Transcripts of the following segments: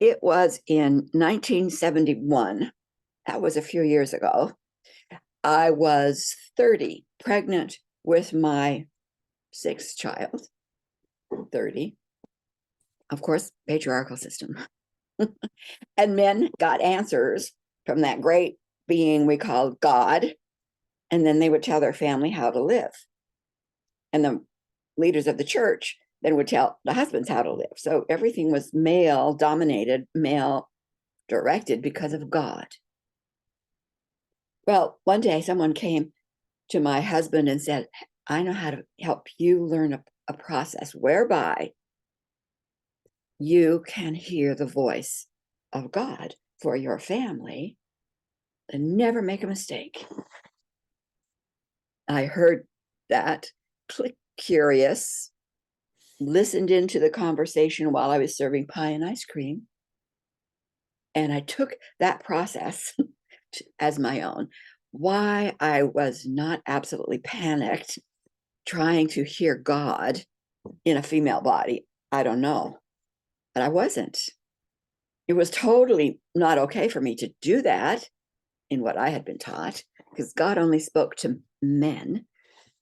It was in 1971. That was a few years ago. I was 30, pregnant with my sixth child, 30. Of course, patriarchal system. And men got answers from that great being we call God, and then they would tell their family how to live. And the leaders of the church then would tell the husbands how to live. So everything was male dominated, male directed because of God. Well, one day someone came to my husband and said, I know how to help you learn a process whereby you can hear the voice of God for your family and never make a mistake. I heard that, click curious, listened into the conversation while I was serving pie and ice cream. And I took that process as my own. Why I was not absolutely panicked trying to hear God in a female body, I don't know, but I wasn't. It was totally not okay for me to do that in what I had been taught, because God only spoke to men,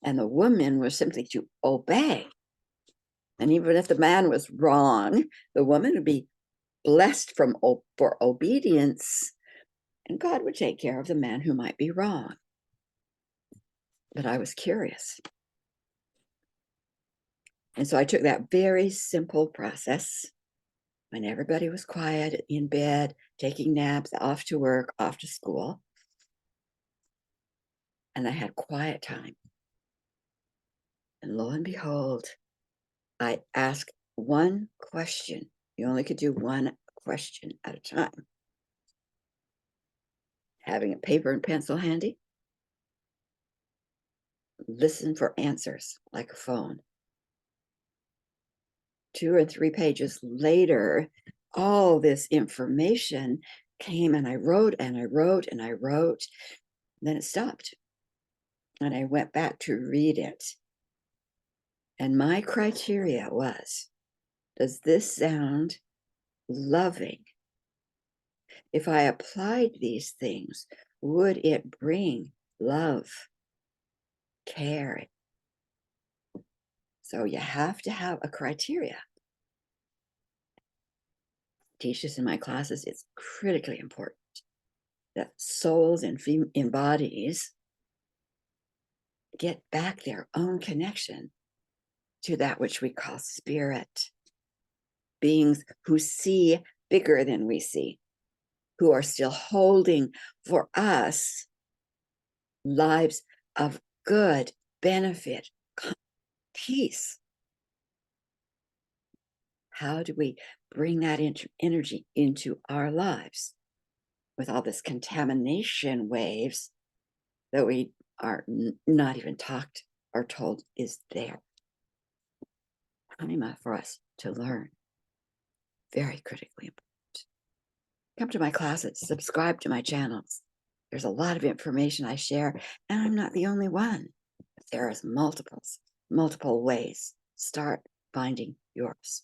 and the woman was simply to obey. And even if the man was wrong, the woman would be blessed for obedience, and God would take care of the man who might be wrong. But I was curious. And so I took that very simple process when everybody was quiet in bed, taking naps, off to work, off to school. And I had quiet time. And lo and behold, I asked one question. You only could do one question at a time. Having a paper and pencil handy, listen for answers like a phone. 2 or 3 pages later, all this information came, and I wrote and I wrote and I wrote. Then it stopped. And I went back to read it. And my criteria was, does this sound loving? If I applied these things, would it bring love, care? So you have to have a criteria. I teach this in my classes. It's critically important that souls and bodies get back their own connection to that which we call spirit. Beings who see bigger than we see, who are still holding for us lives of good, benefit, peace. How do we bring that energy into our lives with all this contamination waves that we are not even talked or told is there? Time for us to learn. Very critically important. Come to my classes, subscribe to my channels. There's a lot of information I share, and I'm not the only one. There is multiple ways. Start finding yours.